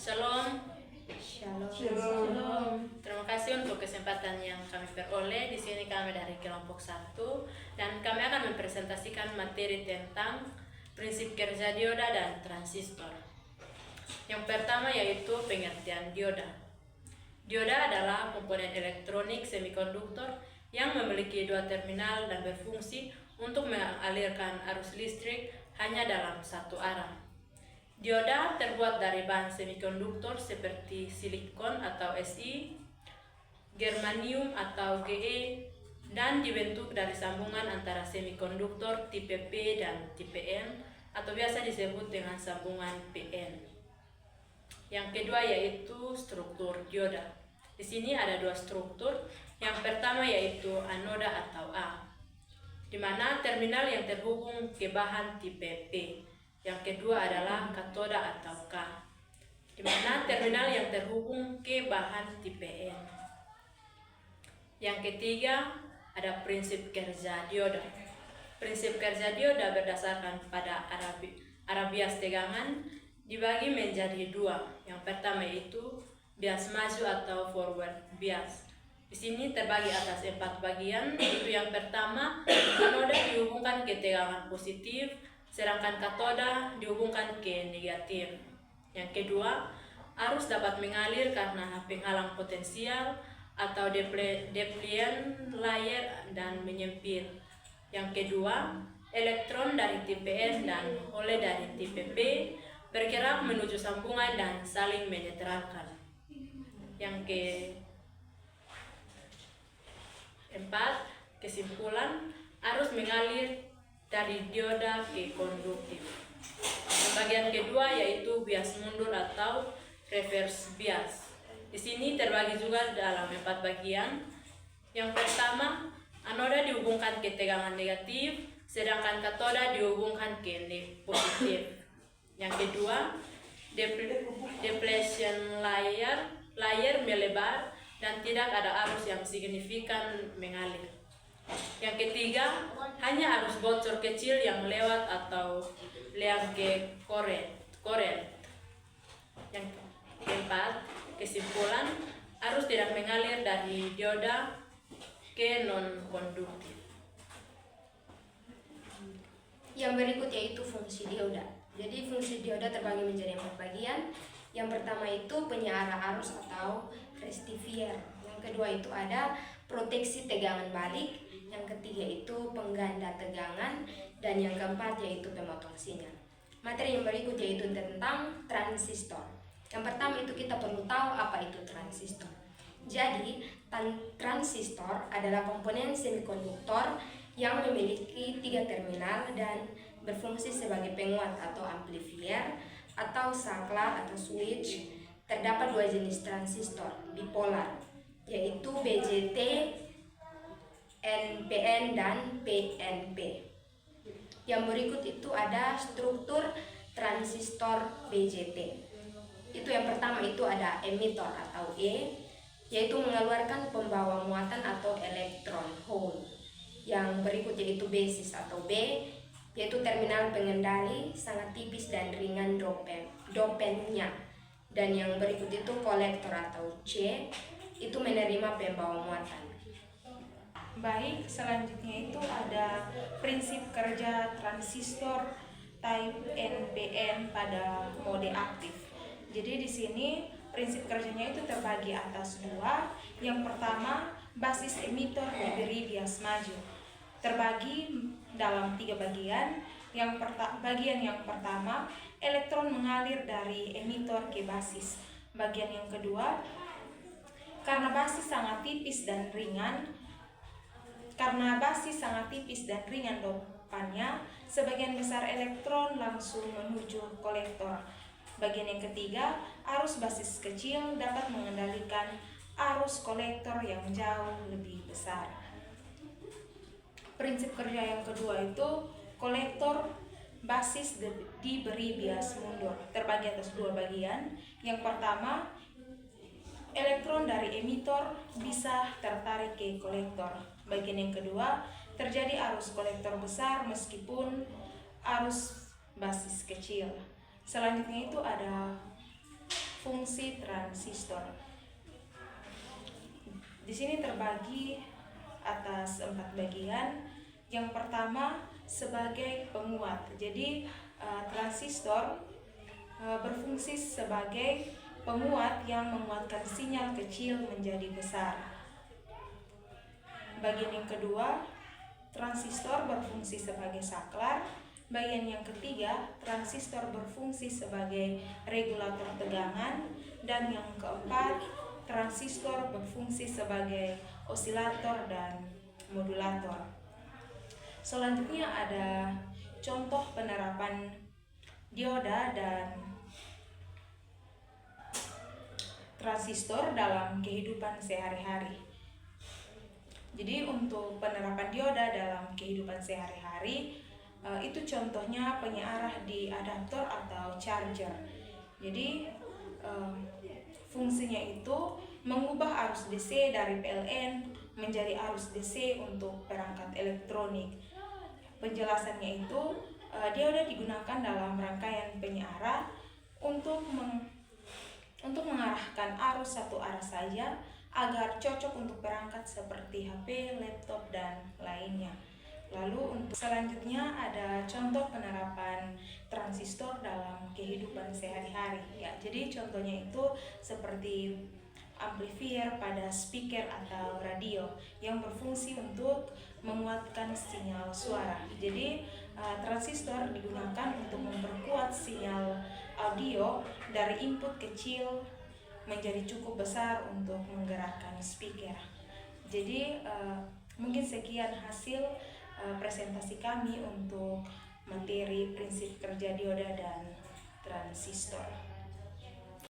Shalom. Shalom. Terima kasih untuk kesempatan yang kami peroleh. Di sini kami dari kelompok 1 dan kami akan mempresentasikan materi tentang prinsip kerja dioda dan transistor. Yang pertama yaitu pengertian dioda. Dioda adalah komponen elektronik semikonduktor yang memiliki dua terminal dan berfungsi untuk mengalirkan arus listrik hanya dalam satu arah. Dioda terbuat dari bahan semikonduktor seperti silikon atau Si, germanium atau Ge, dan dibentuk dari sambungan antara semikonduktor tipe P dan tipe N atau biasa disebut dengan sambungan PN. Yang kedua yaitu struktur dioda. Di sini ada dua struktur. Yang pertama yaitu anoda atau A, di mana terminal yang terhubung ke bahan tipe P. Yang kedua adalah katoda atau K, di mana terminal yang terhubung ke bahan tipe N. Yang ketiga ada prinsip kerja dioda. Prinsip kerja dioda berdasarkan pada arah bias tegangan dibagi menjadi dua. Yang pertama yaitu bias maju atau forward bias. Di sini terbagi atas 4 bagian. Itu yang pertama, anoda dihubungkan ke tegangan positif, sedangkan katoda dihubungkan ke negatif. Yang kedua, arus dapat mengalir karena penghalang potensial atau depletion layer dan menyempit. Yang kedua, elektron dari tipe S dan hole dari tipe P bergerak menuju sambungan dan saling menetralkan. Yang keempat, kesimpulan, arus mengalir dari dioda ke konduktif. Bagian kedua yaitu bias mundur atau reverse bias. Di sini terbagi juga dalam 4 bagian. Yang pertama, anoda dihubungkan ke tegangan negatif, sedangkan katoda dihubungkan ke positif. Yang kedua, depletion layer melebar dan tidak ada arus yang signifikan mengalir. Yang ketiga, hanya arus bocor kecil yang lewat atau leakage current. Yang keempat, kesimpulan, arus tidak mengalir dari dioda ke non-konduktif. Yang berikut yaitu fungsi dioda. Jadi fungsi dioda terbagi menjadi 4 bagian. Yang pertama itu penyearah arus atau rectifier. Yang kedua itu ada proteksi tegangan balik. Yang ketiga itu pengganda tegangan. Dan yang keempat yaitu pemotong sinyal. Materi yang berikut yaitu tentang transistor. Yang pertama itu kita perlu tahu apa itu transistor. Jadi transistor adalah komponen semikonduktor yang memiliki 3 terminal dan berfungsi sebagai penguat atau amplifier atau saklar atau switch. Terdapat 2 jenis transistor bipolar, yaitu BJT, NPN, dan PNP. Yang berikut itu ada struktur transistor BJT. Itu yang pertama itu ada emitor atau E, yaitu mengeluarkan pembawa muatan atau elektron hole. Yang berikut yaitu basis atau B, yaitu terminal pengendali sangat tipis dan ringan dopennya. Dan yang berikut itu kolektor atau C, itu menerima pembawa muatan. Baik, selanjutnya itu ada prinsip kerja transistor type NPN pada mode aktif. Jadi di sini prinsip kerjanya itu terbagi atas 2. Yang pertama, basis emitor diberi bias maju. Terbagi dalam 3 bagian. Bagian yang pertama, elektron mengalir dari emitor ke basis. Bagian yang kedua, karena basis sangat tipis dan ringan dopannya, sebagian besar elektron langsung menuju kolektor. Bagian yang ketiga, arus basis kecil dapat mengendalikan arus kolektor yang jauh lebih besar. Prinsip kerja yang kedua itu kolektor basis diberi bias mundur. Terbagi atas 2 bagian. Yang pertama, elektron dari emitor bisa tertarik ke kolektor. Bagian yang kedua, terjadi arus kolektor besar meskipun arus basis kecil. Selanjutnya itu ada fungsi fungsi transistor. Di sini terbagi atas 4 bagian. Yang pertama sebagai penguat. Jadi transistor berfungsi sebagai penguat yang menguatkan sinyal kecil menjadi besar. Bagian yang kedua, transistor berfungsi sebagai saklar. Bagian yang ketiga, transistor berfungsi sebagai regulator tegangan. Dan yang keempat, transistor berfungsi sebagai osilator dan modulator. Selanjutnya ada contoh penerapan dioda dan transistor dalam kehidupan sehari-hari. Jadi untuk penerapan dioda dalam kehidupan sehari-hari, itu contohnya penyearah di adaptor atau charger. Jadi fungsinya itu mengubah arus DC dari PLN menjadi arus DC untuk perangkat elektronik. Penjelasannya itu, dioda digunakan dalam rangkaian penyearah untuk mengarahkan arus satu arah saja agar cocok untuk perangkat seperti HP, laptop, dan lainnya. Lalu untuk selanjutnya ada contoh penerapan transistor dalam kehidupan sehari-hari. Ya, jadi contohnya itu seperti amplifier pada speaker atau radio yang berfungsi untuk menguatkan sinyal suara. Jadi transistor digunakan untuk memperkuat sinyal audio dari input kecil menjadi cukup besar untuk menggerakkan speaker. Jadi mungkin sekian hasil presentasi kami untuk materi prinsip kerja dioda dan transistor.